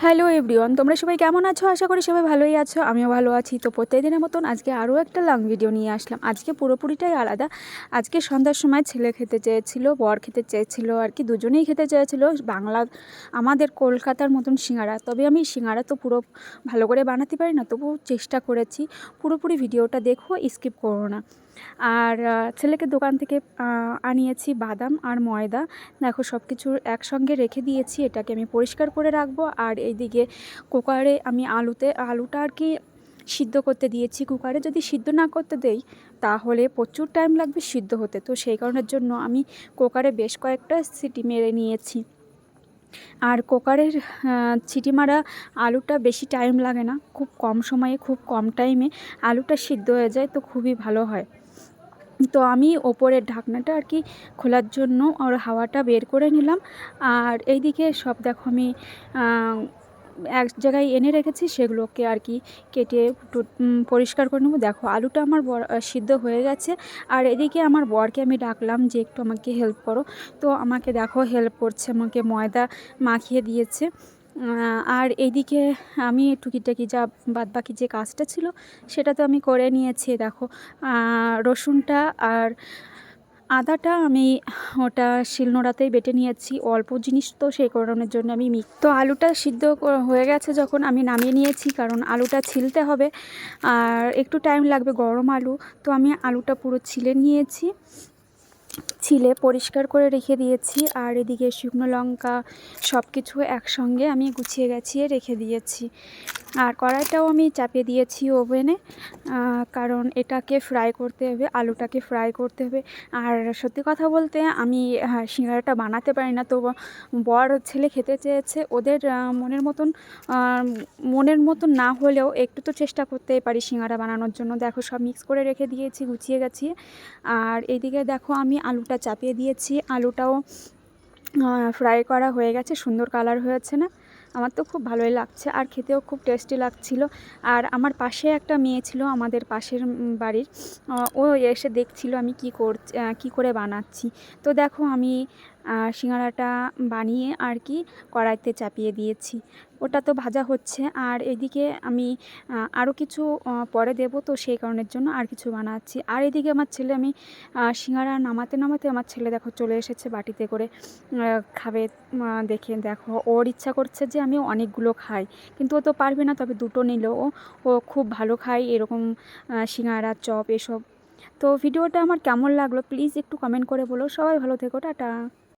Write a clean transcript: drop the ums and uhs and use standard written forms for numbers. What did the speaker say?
Hello everyone, তোমরা সবাই কেমন আছো? আশা করি সবাই ভালোই আছো, আমিও ভালো আছি। তো প্রত্যেকদিনের মতন আজকে আরও একটা লং ভিডিও নিয়ে আসলাম। আজকে পুরোপুরিটাই আলাদা। আজকে সন্ধ্যার সময় ছেলে খেতে চেয়েছিল, বর খেতে চেয়েছিল, আর কি দুজনেই খেতে চেয়েছিল বাংলা আমাদের কলকাতার মতন সিঙ্গাড়া। তবে আমি সিঙ্গাড়া তো পুরো ভালো করে বানাতে পারি না, তবু চেষ্টা করেছি। পুরোপুরি ভিডিওটা দেখো, স্কিপ করো না। আর ছেলেকে দোকান থেকে আনিয়েছি বাদাম আর ময়দা। দেখো সব কিছু একসঙ্গে রেখে দিয়েছি, এটাকে আমি পরিষ্কার করে রাখবো। আর এইদিকে কুকারে আমি আলুটা আর কি সিদ্ধ করতে দিয়েছি। কুকারে যদি সিদ্ধ না করতে দেই তাহলে প্রচুর টাইম লাগবে সিদ্ধ হতে, তো সেই কারণের জন্য আমি কুকারে বেশ কয়েকটা সিটি মেরে নিয়েছি। আর কুকারের সিটি মারা আলুটা বেশি টাইম লাগে না, খুব কম সময়ে খুব কম টাইমে আলুটা সিদ্ধ হয়ে যায়, তো খুবই ভালো হয়। তো আমি ওপরের ঢাকনাটা আর কি খোলার জন্য ওর হাওয়াটা বের করে নিলাম। আর এইদিকে সব দেখো আমি এক জায়গায় এনে রেখেছি, সেগুলোকে আর কি কেটে পরিষ্কার করে নেবো। দেখো আলুটা আমার সিদ্ধ হয়ে গেছে। আর এদিকে আমার বরকে আমি ডাকলাম যে একটু আমাকে হেল্প করো, তো আমাকে দেখো হেল্প করছে, আমাকে ময়দা মাখিয়ে দিয়েছে। আর এইদিকে আমি টুকিটাকি যা বাদবাকি যে কাজটা ছিল সেটা তো আমি করে নিয়েছি। দেখো রসুনটা আর আদাটা আমি ওটা শিলনোড়াতেই বেটে নিয়েছি, অল্প জিনিস তো সেই কারণের জন্য আমি তো আলুটা সিদ্ধ হয়ে গেছে যখন আমি নামিয়ে নিয়েছি, কারণ আলুটা ছিলতে হবে আর একটু টাইম লাগবে, গরম আলু। তো আমি আলুটা পুরো ছিলে নিয়েছি, ছিলে পরিষ্কার করে রেখে দিয়েছি। আর এদিকে শুকনো লঙ্কা সব কিছু একসঙ্গে আমি গুছিয়ে গাছিয়ে রেখে দিয়েছি। আর কড়াইটাও আমি চাপিয়ে দিয়েছি ওভেনে, কারণ এটাকে ফ্রাই করতে হবে, আলুটাকে ফ্রাই করতে হবে। আর সত্যি কথা বলতে আমি সিঙ্গাড়াটা বানাতে পারি না, তো বর ছেলে খেতে চেয়েছে, ওদের মনের মতন না হলেও একটু তো চেষ্টা করতেই পারি সিঙ্গাড়া বানানোর জন্য। দেখো সব মিক্স করে রেখে দিয়েছি গুছিয়ে গেছি। আর এইদিকে দেখো আমি আলুটা চাপিয়ে দিয়েছি, আলুটাও ফ্রাই করা হয়ে গেছে, সুন্দর কালার হয়েছে না? আমার তো খুব ভালোই লাগছে আর খেতেও খুব টেস্টি লাগছিল। আর আমার পাশে একটা মেয়ে ছিল, আমাদের পাশের বাড়ির, ও এসে দেখছিল আমি কী করে বানাচ্ছি। তো দেখো আমি সিঙ্গাড়াটা বানিয়ে আর কি কড়াইতে চাপিয়ে দিয়েছি, ওটা তো ভাজা হচ্ছে। আর এদিকে আমি আরও কিছু পরে দেব, তো সেই কারণের জন্য আর কিছু বানাচ্ছি। আর এদিকে আমার ছেলে, আমি সিঙ্গাড়া নামাতে নামাতে আমার ছেলে দেখো চলে এসেছে বাটিতে করে খাবে। দেখে দেখো ওর ইচ্ছা করছে যে আমি অনেকগুলো খাই, কিন্তু ও তো পারবে না, তবে দুটো নিল। ও খুব ভালো খায় এরকম সিঙ্গাড়া চপ এসব। তো ভিডিওটা আমার কেমন লাগলো প্লিজ একটু কমেন্ট করে বলো। সবাই ভালো থেকো, টাটা।